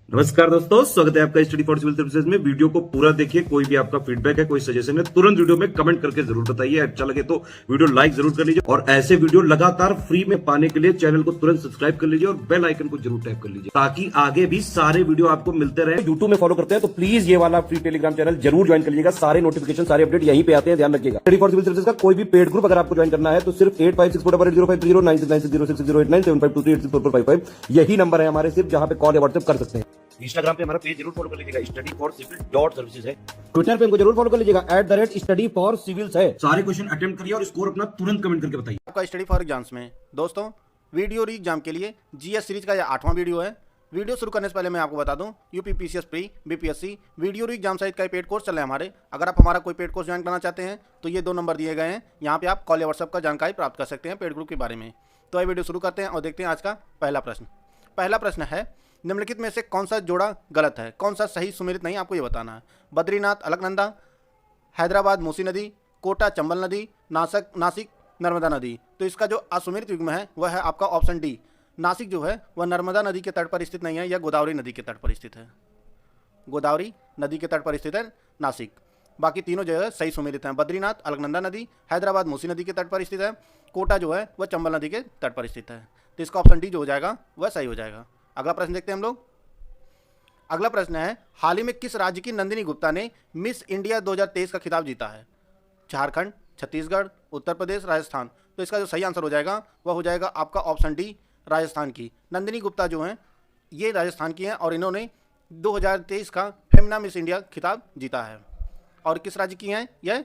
नमस्कार दोस्तों, स्वागत है आपका स्टडी फॉर सिविल सर्विसेज में। वीडियो को पूरा देखिए। कोई भी आपका फीडबैक है, कोई सजेशन है, तुरंत वीडियो में कमेंट करके जरूर बताइए। अच्छा लगे तो वीडियो लाइक जरूर कर लीजिए और ऐसे वीडियो लगातार फ्री में पाने के लिए चैनल को तुरंत सब्सक्राइब कर लीजिए और बेल आइकन को जरूर टैप कर लीजिए ताकि आगे भी सारे वीडियो आपको मिलते रहे। यूट्यूब में फॉलो करते हैं तो प्लीज ये वाला फ्री टेलीग्राम चैनल जरूर ज्वाइन कर लीजिएगा। सारे नोटिफिकेशन, सारे अपडेट यहीं पे आते हैं, ध्यान रखिएगा। स्टडी फॉर सिविल सर्विसेज का कोई भी पेड ग्रुप अगर आपको ज्वाइन करना है तो सिर्फ 8564805309697523860455 यही नंबर है हमारे, सिर्फ जहां पे कॉल या व्हाट्सएप कर सकते हैं। इंस्टाग्राम पे हमारा पेज जरूर फॉलो कर लीजिएगा, study for civil dot services है। ट्विटर पे हमको जरूर फॉलो कर लीजिएगा, @स्टडी फॉर सिविल्स है। सारे क्वेश्चन अटेम्प्ट करिए और स्कोर अपना तुरंत कमेंट करके बताइए। आपका स्टडी फॉर एग्जाम्स में दोस्तों वीडियो री एग्जाम के लिए जीएस सीरीज का यह 8वां वीडियो है। वीडियो शुरू करने से पहले मैं आपको बता दूं, UP PCS pre BPSC video री एग्जाम सहित का पेड कोर्स चल रहा है हमारे। अगर आप हमारा कोई पेड कोर्स ज्वाइन करना चाहते हैं तो ये 2 नंबर दिए गए हैं, यहाँ पे आप कॉल या व्हाट्सएप का जानकारी प्राप्त कर सकते हैं पेड ग्रुप के बारे में। तो ये वीडियो शुरू करते हैं और देखते हैं आज का पहला प्रश्न। पहला प्रश्न है, निम्नलिखित में से कौन सा जोड़ा गलत है, कौन सा सही सुमेलित नहीं, आपको ये बताना है। बद्रीनाथ अलकनंदा, हैदराबाद मूसी नदी, कोटा चंबल नदी, नासिक नर्मदा नदी। तो इसका जो असुमेलित युग्म है वह है आपका ऑप्शन डी। नासिक जो है वह नर्मदा नदी के तट पर स्थित नहीं है, यह गोदावरी नदी के तट पर स्थित है। गोदावरी नदी के तट पर स्थित है नासिक। बाकी तीनों जो है सही सुमेलित हैं। बद्रीनाथ अलकनंदा नदी, हैदराबाद मूसी नदी के तट पर स्थित है, कोटा जो है वह चंबल नदी के तट पर स्थित है। तो इसका ऑप्शन डी जो हो जाएगा वह सही हो जाएगा। अगला प्रश्न देखते हैं हम लोग। अगला प्रश्न है, हाल ही में किस राज्य की नंदिनी गुप्ता ने मिस इंडिया 2023 का खिताब जीता है? झारखंड, छत्तीसगढ़, उत्तर प्रदेश, राजस्थान। तो इसका जो सही आंसर हो जाएगा वह हो जाएगा आपका ऑप्शन डी, राजस्थान की। नंदिनी गुप्ता जो हैं ये राजस्थान की हैं और इन्होंने 2023 का फेमिना मिस इंडिया खिताब जीता है। और किस राज्य की हैं? यह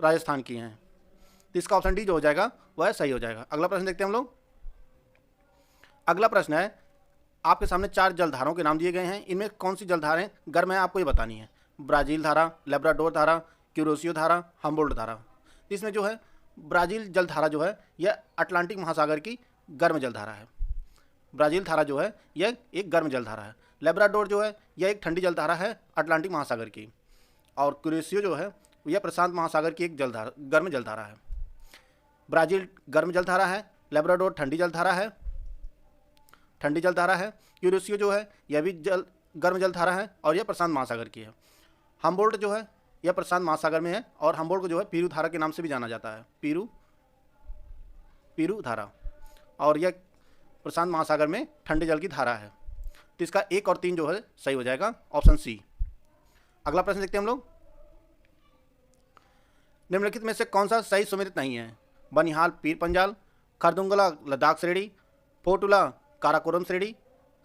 राजस्थान की हैं। तो इसका ऑप्शन डी जो हो जाएगा वह सही हो जाएगा। अगला प्रश्न देखते हैं हम लोग। अगला प्रश्न है, आपके सामने 4 जलधाराओं के नाम दिए गए हैं, इनमें कौन सी जलधाराएं गर्म है आपको ये बतानी है। ब्राज़ील धारा, लेब्राडोर धारा, क्यूरोसियो धारा, हम्बोल्ट धारा। तो इसमें जो है ब्राज़ील जलधारा जो है यह अटलांटिक महासागर की गर्म जलधारा है। ब्राज़ील धारा जो है यह एक गर्म जलधारा है। लेब्राडोर जो है यह एक ठंडी जलधारा है अटलांटिक महासागर की। और क्यूरोसियो जो है यह प्रशांत महासागर की एक जलधारा, गर्म जलधारा है। ब्राज़ील गर्म जलधारा है, लेब्राडोर ठंडी जलधारा है, क्यूरोसियो जो है यह भी गर्म जलधारा है और यह प्रशांत महासागर की है। हम्बोल्ट जो है यह प्रशांत महासागर में है और हम्बोल्ट को जो है पीरू धारा के नाम से भी जाना जाता है, पीरू धारा। और यह प्रशांत महासागर में ठंडे जल की धारा है। तो इसका 1 और 3 जो है सही हो जाएगा, ऑप्शन सी। अगला प्रश्न देखते हैं हम लोग। निम्नलिखित में से कौन सा सही सुमेलित नहीं है? बनिहाल पीर पंजाल, खरदुंगला लद्दाख श्रेणी, फोटुला काराकोरम श्रेणी,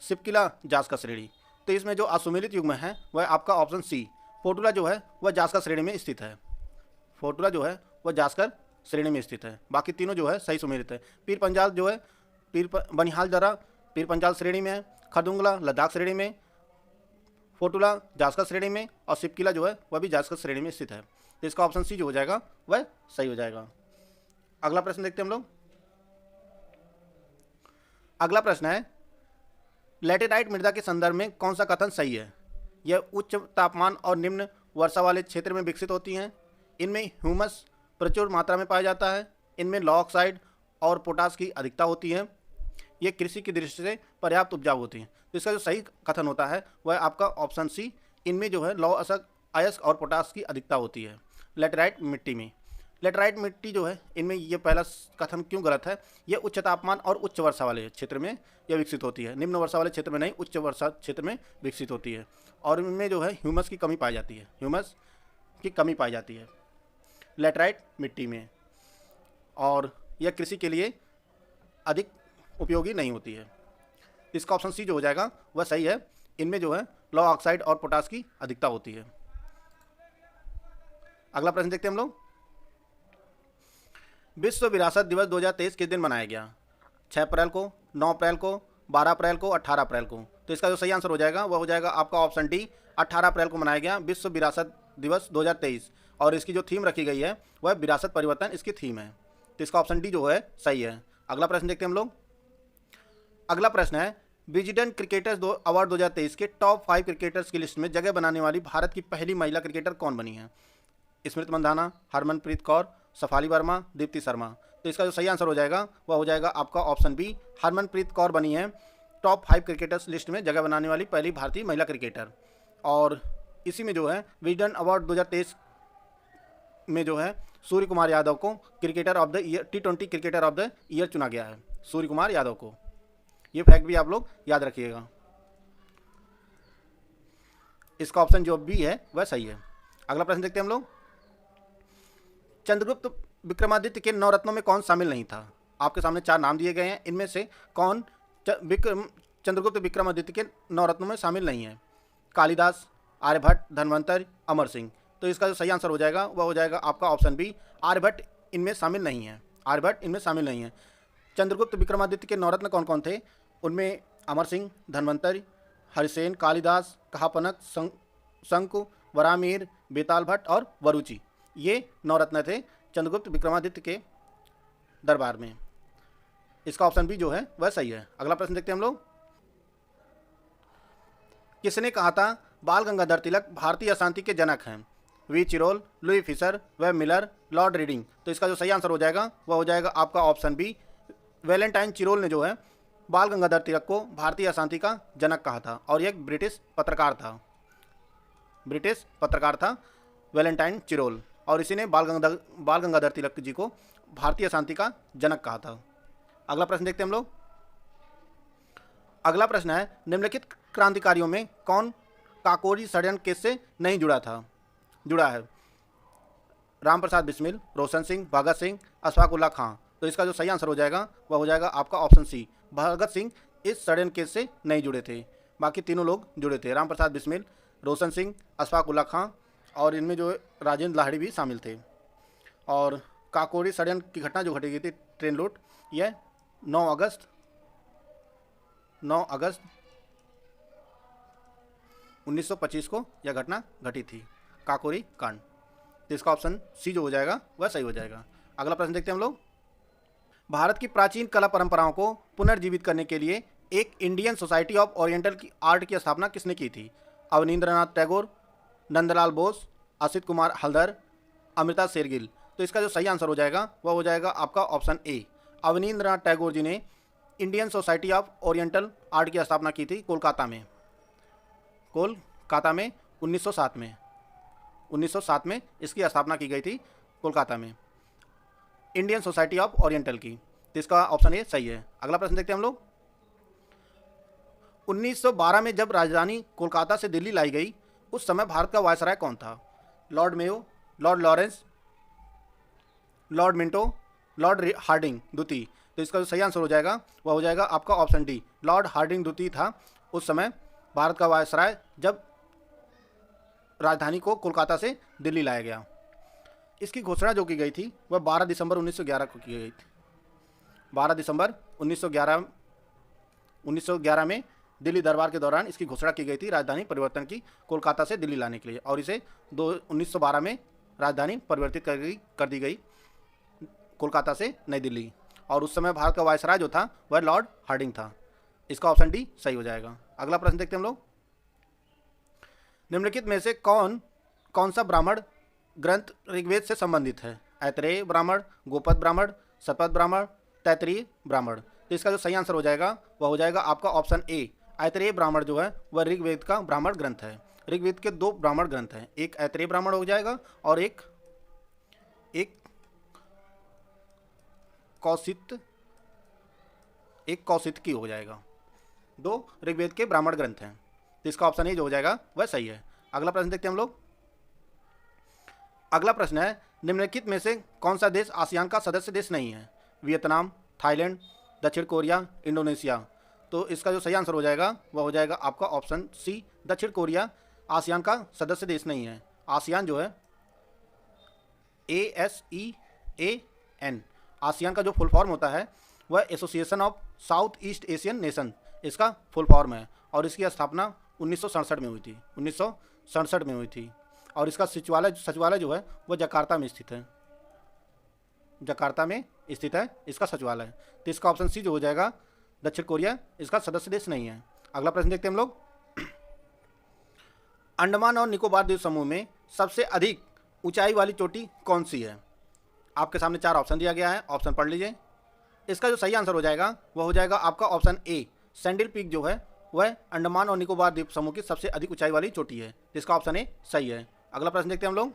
सिपकिला जास्का श्रेणी। तो इसमें जो असुमेलित युग्म है वह आपका ऑप्शन सी, फोटुला जो है वह जास्का श्रेणी में स्थित है। फोटुला जो है वह जास्कर श्रेणी में स्थित है। बाकी तीनों जो है सही सुमेलित है। पीर पंजाल जो है बनिहाल जरा पीर पंजाल श्रेणी में है, खरदुंगला लद्दाख श्रेणी में, फोटुला जास्का श्रेणी में और सिपकिला जो है वह भी जास्कर श्रेणी में स्थित है। तो इसका ऑप्शन सी जो हो जाएगा वह सही हो जाएगा। अगला प्रश्न देखते हैं हम लोग। अगला प्रश्न है, लैटेराइट मृदा के संदर्भ में कौन सा कथन सही है? यह उच्च तापमान और निम्न वर्षा वाले क्षेत्र में विकसित होती हैं। इनमें ह्यूमस प्रचुर मात्रा में पाया जाता है। इनमें लॉ ऑक्साइड और पोटास की अधिकता होती है। ये कृषि की दृष्टि से पर्याप्त उपजाऊ होती हैं। तो इसका जो सही कथन होता है वह आपका ऑप्शन सी, इनमें जो है लौह अयस्क और पोटास की अधिकता होती है लैटेराइट मिट्टी में। लैटेराइट मिट्टी जो है इनमें ये पहला कथन क्यों गलत है? ये उच्च तापमान और उच्च वर्षा वाले क्षेत्र में यह विकसित होती है, निम्न वर्षा वाले क्षेत्र में नहीं, उच्च वर्षा क्षेत्र में विकसित होती है। और इनमें जो है ह्यूमस की कमी पाई जाती है, ह्यूमस की कमी पाई जाती है लैटेराइट मिट्टी में। और यह कृषि के लिए अधिक उपयोगी नहीं होती है। इसका ऑप्शन सी जो हो जाएगा वह सही है, इनमें जो है लौह ऑक्साइड और पोटास की अधिकता होती है। अगला प्रश्न देखते हैं हम लोग। विश्व विरासत दिवस 2023 किस दिन मनाया गया? 6 अप्रैल को, 9 अप्रैल को, 12 अप्रैल को, 18 अप्रैल को। तो इसका जो सही आंसर हो जाएगा वह हो जाएगा आपका ऑप्शन डी, 18 अप्रैल को मनाया गया विश्व विरासत दिवस 2023। और इसकी जो थीम रखी गई है वह विरासत परिवर्तन इसकी थीम है। तो इसका ऑप्शन डी जो है सही है। अगला प्रश्न देखते हैं हम लोग। अगला प्रश्न है, विजिडेंट क्रिकेटर्स अवार्ड 2023 के टॉप 5 क्रिकेटर्स की लिस्ट में जगह बनाने वाली भारत की पहली महिला क्रिकेटर कौन बनी है? स्मृति मंधाना, हरमनप्रीत कौर, सफाली वर्मा, दीप्ति शर्मा। तो इसका जो सही आंसर हो जाएगा वह हो जाएगा आपका ऑप्शन बी, हरमनप्रीत कौर बनी है टॉप 5 क्रिकेटर्स लिस्ट में जगह बनाने वाली पहली भारतीय महिला क्रिकेटर। और इसी में जो है विजडन अवार्ड 2023 में जो है सूर्य कुमार यादव को cricketer of the year, T20 cricketer of the year चुना गया है, सूर्य कुमार यादव को। ये फैक्ट भी आप लोग याद रखिएगा। इसका ऑप्शन जो बी है वह सही है। अगला प्रश्न देखते हैं हम लोग। चंद्रगुप्त विक्रमादित्य के 9 रत्नों में कौन शामिल नहीं था? आपके सामने 4 नाम दिए गए हैं, इनमें से कौन चंद्रगुप्त विक्रमादित्य के 9 रत्नों में शामिल नहीं है? कालिदास, आर्यभट्ट, धन्वंतरि, अमर सिंह। तो इसका जो सही आंसर हो जाएगा वह हो जाएगा आपका ऑप्शन बी, आर्यभट्ट इनमें शामिल नहीं है। आर्यभट्ट इनमें शामिल नहीं है। चंद्रगुप्त विक्रमादित्य के 9 रत्न कौन कौन थे? उनमें अमर सिंह, धन्वंतरि, हरिसेन, कालिदास, कहापनक, शंकु, वरामीर, बेताल भट्ट और वरुचि। ये 9 रत्न थे चंद्रगुप्त विक्रमादित्य के दरबार में। इसका ऑप्शन बी जो है वह सही है। अगला प्रश्न देखते हैं हम लोग। किसने कहा था बाल गंगाधर तिलक भारतीय अशांति के जनक हैं? V Chirol, Louis Fischer, Webb Miller, Lord Reading. तो इसका जो सही आंसर हो जाएगा वह हो जाएगा आपका ऑप्शन बी, वैलेंटाइन चिरोल ने जो है बाल गंगाधर तिलक को भारतीय अशांति का जनक कहा था। और यह एक ब्रिटिश पत्रकार था वैलेंटाइन चिरोल, और इसी ने बाल गंगाधर तिलक जी को भारतीय अशांति का जनक कहा था। अगला प्रश्न देखते हैं हम लोग। अगला प्रश्न है, निम्नलिखित क्रांतिकारियों में कौन काकोरी षड्यंत्र केस से नहीं जुड़ा है? राम प्रसाद बिस्मिल, रोशन सिंह, भगत सिंह, अशफाक उल्लाह खां। तो इसका जो सही आंसर हो जाएगा वह हो जाएगा आपका ऑप्शन सी, भगत सिंह इस षड्यंत्र केस से नहीं जुड़े थे। बाकी तीनों लोग जुड़े थे, राम प्रसाद बिस्मिल, रोशन सिंह, अशफाक उल्लाह खां, और इनमें जो राजेंद्र लाहिड़ी भी शामिल थे। और काकोरी षड्यंत्र की घटना जो घटी गई थी, ट्रेन लूट, यह 9 अगस्त 1925 को यह घटना घटी थी, काकोरी कांड। तो इसका ऑप्शन सी जो हो जाएगा वह सही हो जाएगा। अगला प्रश्न देखते हैं हम लोग। भारत की प्राचीन कला परंपराओं को पुनर्जीवित करने के लिए एक इंडियन सोसाइटी ऑफ ओरिएंटल की आर्ट की स्थापना किसने की थी? अवनींद्रनाथ टैगोर, नंदलाल बोस, असित कुमार हल्दर, अमृता शेरगिल। तो इसका जो सही आंसर हो जाएगा वह हो जाएगा आपका ऑप्शन ए, अवनींद्रनाथ टैगोर जी ने Indian society of oriental art की स्थापना की थी कोलकाता में 1907 में इसकी स्थापना की गई थी कोलकाता में, इंडियन सोसाइटी ऑफ ओरिएंटल की। तो इसका ऑप्शन ए सही है। अगला प्रश्न देखते हैं हम लोग। 1912 में जब राजधानी कोलकाता से दिल्ली लाई गई, उस समय भारत का वायसराय कौन था? Lord Mayo, Lord Lawrence, Lord Minto, Lord Hardinge द्वितीय। तो इसका जो सही आंसर हो जाएगा वह हो जाएगा आपका ऑप्शन डी, लॉर्ड हार्डिंग द्वितीय था उस समय भारत का वायसराय, जब राजधानी को कोलकाता से दिल्ली लाया गया। इसकी घोषणा जो की गई थी वह 12 दिसंबर 1911 को की गई थी। 12 दिसंबर 1911 में दिल्ली दरबार के दौरान इसकी घोषणा की गई थी राजधानी परिवर्तन की, कोलकाता से दिल्ली लाने के लिए, और इसे 1912 में राजधानी परिवर्तित कर दी गई कोलकाता से नई दिल्ली। और उस समय भारत का वायसराय जो था वह लॉर्ड हार्डिंग था। इसका ऑप्शन डी सही हो जाएगा। अगला प्रश्न देखते हैं हम लोग। निम्नलिखित में से कौन सा ब्राह्मण ग्रंथ ऋग्वेद से संबंधित है? ऐतरेय ब्राह्मण, गोपद ब्राह्मण, शतपथ ब्राह्मण, तैतरीय ब्राह्मण। तो इसका जो सही आंसर हो जाएगा वह हो जाएगा आपका ऑप्शन ए, ऐतरेय ब्राह्मण जो है वह ऋग्वेद का ब्राह्मण ग्रंथ है। ऋग्वेद के 2 ब्राह्मण ग्रंथ हैं, एक ऐतरेय ब्राह्मण हो जाएगा और एक कौशितकी हो जाएगा। 2 ऋग्वेद के ब्राह्मण ग्रंथ हैं। तो इसका ऑप्शन ए जो हो जाएगा वह सही है। अगला प्रश्न देखते हैं हम लोग। अगला प्रश्न है, निम्नलिखित में से कौन सा देश आसियान का सदस्य देश नहीं है? वियतनाम, थाईलैंड, दक्षिण कोरिया, इंडोनेशिया। तो इसका जो सही आंसर हो जाएगा वह हो जाएगा आपका ऑप्शन सी, दक्षिण कोरिया आसियान का सदस्य देश नहीं है। आसियान जो है ASEAN, आसियान का जो फुल फॉर्म होता है वह association of south east Asian nation, इसका फुल फॉर्म है। और इसकी स्थापना 1967 में हुई थी, 1967 में हुई थी। और इसका सचिवालय जो है वह जकार्ता में स्थित है, जकार्ता में स्थित है इसका सचिवालय। तो इसका ऑप्शन सी जो हो जाएगा, दक्षिण कोरिया इसका सदस्य देश नहीं है। अगला प्रश्न देखते हैं हम लोग। अंडमान और निकोबार द्वीप समूह में सबसे अधिक ऊंचाई वाली चोटी कौन सी है? आपके सामने 4 ऑप्शन दिया गया है, ऑप्शन पढ़ लीजिए। इसका जो सही आंसर हो जाएगा वह हो जाएगा आपका ऑप्शन ए, सैंडल पीक जो है वह अंडमान और निकोबार द्वीप समूह की सबसे अधिक ऊंचाई वाली चोटी है। इसका ऑप्शन ए सही है। अगला प्रश्न देखते हैं हम लोग।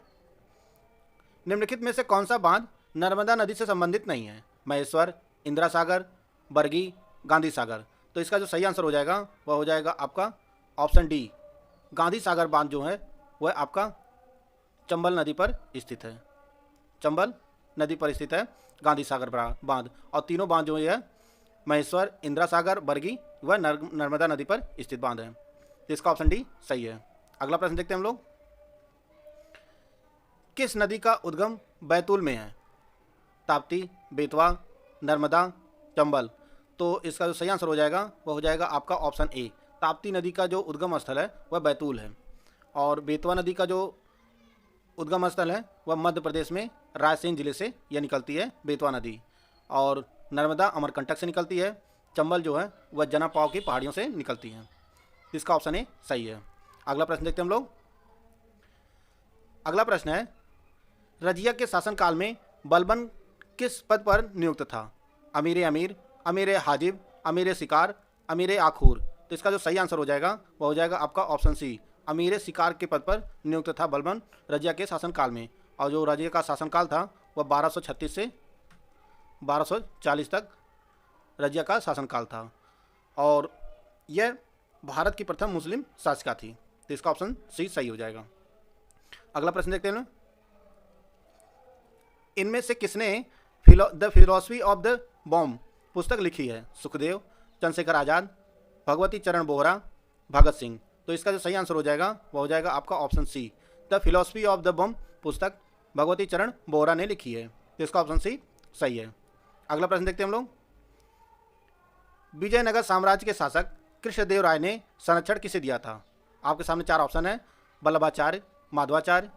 निम्नलिखित में से कौन सा बांध नर्मदा नदी से संबंधित नहीं है? महेश्वर, इंदिरा सागर, बरगी, गांधी सागर। तो इसका जो सही आंसर हो जाएगा वह हो जाएगा आपका ऑप्शन डी, गांधी सागर बांध जो है वह आपका चंबल नदी पर स्थित है। चंबल नदी पर स्थित है गांधी सागर बांध। और तीनों बांध जो है महेश्वर, इंदिरा सागर, बरगी वह नर्मदा नदी पर स्थित बांध है। तो इसका ऑप्शन डी सही है। अगला प्रश्न देखते हैं हम लोग। किस नदी का उद्गम बैतूल में है? ताप्ती, बेतवा, नर्मदा, चंबल। तो इसका जो सही आंसर हो जाएगा वह हो जाएगा आपका ऑप्शन ए, ताप्ती नदी का जो उद्गम स्थल है वह बैतूल है। और बेतवा नदी का जो उद्गम स्थल है वह मध्य प्रदेश में रायसेन जिले से यह निकलती है बेतवा नदी। और नर्मदा अमरकंटक से निकलती है। चंबल जो है वह जनापाव की पहाड़ियों से निकलती है। इसका ऑप्शन ए सही है। अगला प्रश्न देखते हैं हम लोग। अगला प्रश्न है, रजिया के शासनकाल में बलबन किस पद पर नियुक्त था? अमीर अमीर, अमीर हाजिब, अमीर शिकार, अमीर आखूर। तो इसका जो सही आंसर हो जाएगा वह हो जाएगा आपका ऑप्शन सी, अमीर शिकार के पद पर नियुक्त था बलबन रजिया के शासनकाल में। और जो रजिया का शासनकाल था वह 1236 से 1240 तक रजिया का शासनकाल था। और यह भारत की प्रथम मुस्लिम शासिका थी। तो इसका ऑप्शन सी सही हो जाएगा। अगला प्रश्न देखते हैं। इनमें से किसने the philosophy of the bomb पुस्तक लिखी है? सुखदेव, चंद्रशेखर आज़ाद, भगवती चरण बोहरा, भगत सिंह। तो इसका जो सही आंसर हो जाएगा वह हो जाएगा आपका option C, the philosophy of the bomb पुस्तक भगवती चरण बोहरा ने लिखी है। तो इसका ऑप्शन सी सही है। अगला प्रश्न देखते हैं हम लोग। विजयनगर साम्राज्य के शासक कृष्णदेव राय ने संरक्षण किसे दिया था? आपके सामने चार ऑप्शन है, वल्लभाचार्य, माधवाचार्य,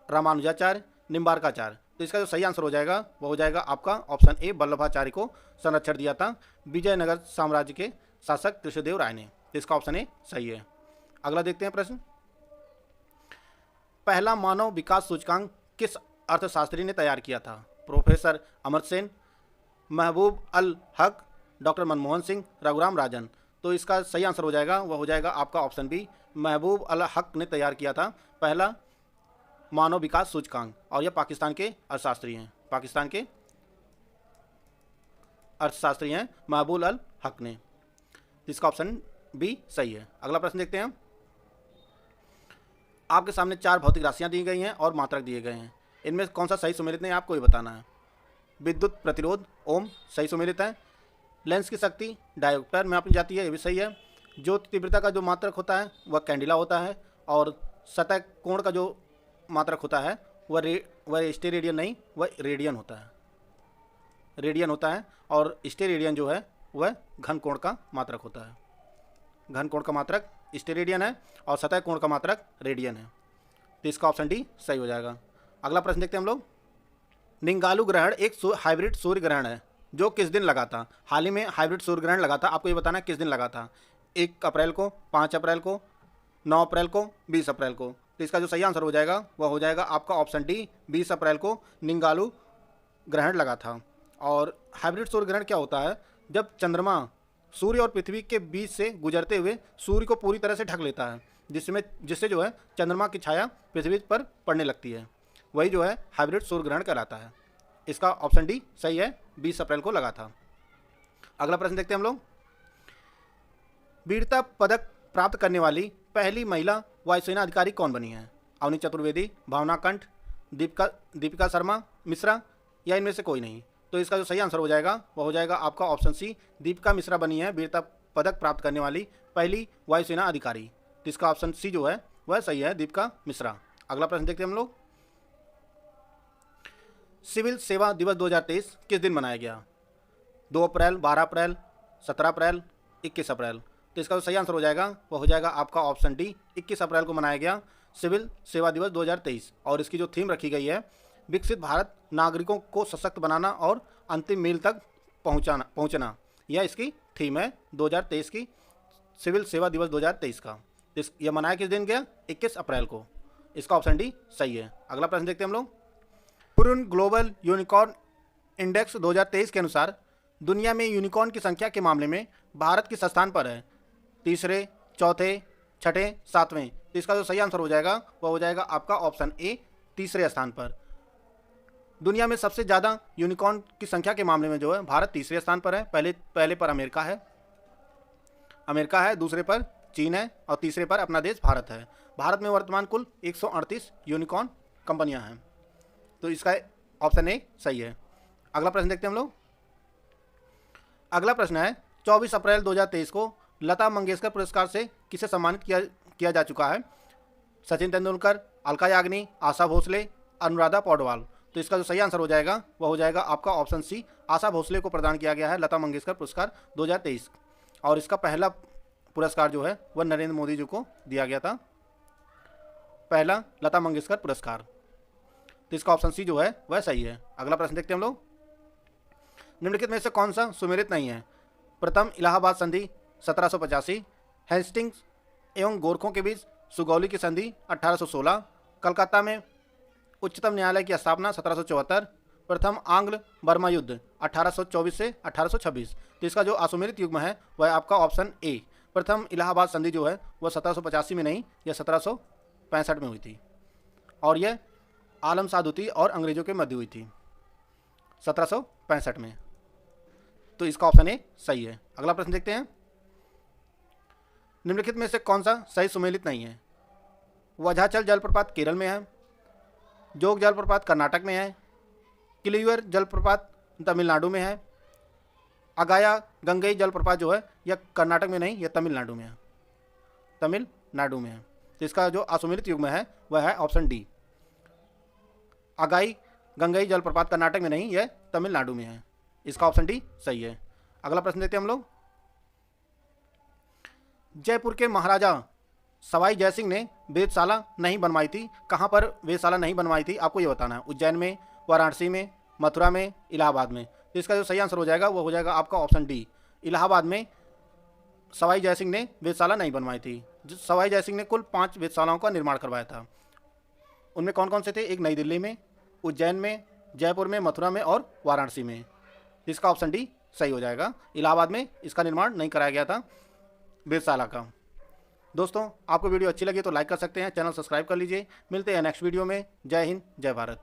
रामानुजाचार्य, निम्बारकाचार्य। तो इसका जो सही आंसर हो जाएगा वो हो जाएगा आपका ऑप्शन ए, वल्लभाचार्य को संरक्षण दिया था विजयनगर साम्राज्य के शासक कृष्णदेव राय ने। तो इसका ऑप्शन ए सही है। अगला देखते हैं प्रश्न। पहला मानव विकास सूचकांक किस अर्थशास्त्री ने तैयार किया था? प्रोफेसर अमर्त्य सेन, महबूब अल हक, डॉक्टर मनमोहन सिंह, रघुराम राजन। तो इसका सही आंसर हो जाएगा वह हो जाएगा आपका ऑप्शन बी, महबूब अल हक ने तैयार किया था पहला मानव विकास सूचकांक। और यह पाकिस्तान के अर्थशास्त्री हैं, पाकिस्तान के अर्थशास्त्री हैं महबूब अल हक ने। इसका ऑप्शन बी सही है। अगला प्रश्न देखते हैं। आपके सामने चार भौतिक राशियां दी गई हैं और मात्रक दिए गए हैं। इनमें कौन सा सही सुमेलित नहीं आपको ही बताना है। विद्युत प्रतिरोध ओम सही सुमेलित है। लेंस की शक्ति डायोप्टर में मापी जाती है, ये भी सही है। ज्योति तीव्रता का जो मात्रक होता है वह कैंडिला होता है। और सतह कोण का जो मात्रक होता है वह स्टेरेडियन नहीं, वह रेडियन होता है, रेडियन होता है। और स्टेरेडियन जो है वह घन कोण का मात्रक होता है। घन कोण का मात्रक स्टेरेडियन है और सतह कोण का मात्रक रेडियन है। तो इसका ऑप्शन डी सही हो जाएगा। अगला प्रश्न देखते हैं हम लोग। निंगालू ग्रहण एक हाइब्रिड सूर्य ग्रहण है जो किस दिन लगा था? हाल ही में हाइब्रिड सूर्य ग्रहण लगा था, आपको ये बताना है किस दिन लगा था। 1 अप्रैल को, 5 अप्रैल को, 9 अप्रैल को, 20 अप्रैल को। तो इसका जो सही आंसर हो जाएगा वह हो जाएगा आपका ऑप्शन डी, 20 अप्रैल को निंगालू ग्रहण लगा था। और हाइब्रिड सूर्य ग्रहण क्या होता है? जब चंद्रमा सूर्य और पृथ्वी के बीच से गुजरते हुए सूर्य को पूरी तरह से ढक लेता है, जिससे जो है चंद्रमा की छाया पृथ्वी पर पड़ने लगती है, वही जो है हाइब्रिड सूर्य ग्रहण कहलाता है। इसका ऑप्शन डी सही है, 20 अप्रैल को लगा था। अगला प्रश्न देखते हैं हम लोग। वीरता पदक प्राप्त करने वाली पहली महिला वायुसेना अधिकारी कौन बनी है? अवनी चतुर्वेदी, भावना कंठ, दीपिका शर्मा मिश्रा या इनमें से कोई नहीं। तो इसका जो सही आंसर हो जाएगा वह हो जाएगा आपका ऑप्शन सी, दीपिका मिश्रा बनी है वीरता पदक प्राप्त करने वाली पहली वायुसेना अधिकारी। तो इसका ऑप्शन सी जो है वह सही है, दीपिका मिश्रा। अगला प्रश्न देखते हैं हम लोग। सिविल सेवा दिवस 2023 किस दिन मनाया गया? 2 अप्रैल, 12 अप्रैल, 17 अप्रैल, 21 अप्रैल। तो इसका जो सही आंसर हो जाएगा वह हो जाएगा आपका ऑप्शन डी, 21 अप्रैल को मनाया गया सिविल सेवा दिवस 2023। और इसकी जो थीम रखी गई है, विकसित भारत, नागरिकों को सशक्त बनाना और अंतिम मील तक पहुंचना, यह इसकी थीम है 2023 की, सिविल सेवा दिवस 2023 का। यह मनाया किस दिन गया? 21 अप्रैल को। इसका ऑप्शन डी सही है। अगला प्रश्न देखते हैं हम लोग। पुरुन ग्लोबल यूनिकॉर्न इंडेक्स 2023 के अनुसार दुनिया में यूनिकॉर्न की संख्या के मामले में भारत किस स्थान पर है? तीसरे, चौथे, छठे, सातवें? तो इसका जो सही आंसर हो जाएगा वह हो जाएगा आपका ऑप्शन ए, तीसरे स्थान पर। दुनिया में सबसे ज़्यादा यूनिकॉर्न की संख्या के मामले में जो है भारत तीसरे स्थान पर है। पहले पर अमेरिका है, दूसरे पर चीन है और तीसरे पर अपना देश भारत है। भारत में वर्तमान कुल 138 यूनिकॉर्न कंपनियां हैं। तो इसका ऑप्शन ए सही है। अगला प्रश्न देखते हैं हम लोग। अगला प्रश्न है 24 अप्रैल 2023 को लता मंगेशकर पुरस्कार से किसे सम्मानित किया जा चुका है? सचिन तेंदुलकर, अलका याग्निक, आशा भोसले, अनुराधा पौडवाल? तो इसका जो सही आंसर हो जाएगा वह हो जाएगा आपका ऑप्शन सी, आशा भोसले को प्रदान किया गया है लता मंगेशकर पुरस्कार 2023। और इसका पहला पुरस्कार जो है वह नरेंद्र मोदी जी को दिया गया था, पहला लता मंगेशकर पुरस्कार। तो इसका ऑप्शन सी जो है वह सही है। अगला प्रश्न देखते हैं हम लोग। निम्नलिखित में से कौन सा सुमेलित नहीं है? प्रथम इलाहाबाद संधि 1785, हेस्टिंग्स एवं गोरखों के बीच सुगौली की संधि 1816, कलकत्ता में उच्चतम न्यायालय की स्थापना 1774, प्रथम आंग्ल बर्मा युद्ध 1824 से 1826। तो इसका जो असुमेलित युग्म है वह आपका ऑप्शन ए, प्रथम इलाहाबाद संधि जो है वह 1785 में नहीं, यह 1765 में हुई थी और यह आलम सादुती और अंग्रेजों के मध्य हुई थी 1765 में। तो इसका ऑप्शन ए सही है। अगला प्रश्न देखते हैं। निम्नलिखित में से कौन सा सही सुमेलित नहीं है? वझाचल जलप्रपात केरल में है, जोग जलप्रपात कर्नाटक में है, किलियर जलप्रपात तमिलनाडु में है, अगाया गंगई जलप्रपात जो है यह कर्नाटक में नहीं, यह तमिलनाडु में है, तमिलनाडु में है। तो इसका जो असुमेलित युग्म है वह है ऑप्शन डी, अगाई गंगई जलप्रपात कर्नाटक में नहीं, यह तमिलनाडु में है। इसका ऑप्शन डी सही है। अगला प्रश्न देते हैं हम लोग। जयपुर के महाराजा सवाई जयसिंह ने वेधशाला नहीं बनवाई थी, कहाँ पर वेधशाला नहीं बनवाई थी आपको ये बताना है? उज्जैन में, वाराणसी में, मथुरा में, इलाहाबाद में? तो इसका जो सही आंसर हो जाएगा वो हो जाएगा आपका ऑप्शन डी, इलाहाबाद में सवाई जयसिंह ने वेधशाला नहीं बनवाई थी। सवाई जयसिंह ने कुल 5 वेधशालाओं का निर्माण करवाया था। उनमें कौन कौन से थे? एक नई दिल्ली में, उज्जैन में, जयपुर में, मथुरा में और वाराणसी में। इसका ऑप्शन डी सही हो जाएगा। इलाहाबाद में इसका निर्माण नहीं कराया गया था वेधशाला का। दोस्तों आपको वीडियो अच्छी लगी तो लाइक कर सकते हैं, चैनल सब्सक्राइब कर लीजिए। मिलते हैं नेक्स्ट वीडियो में। जय हिंद, जय भारत।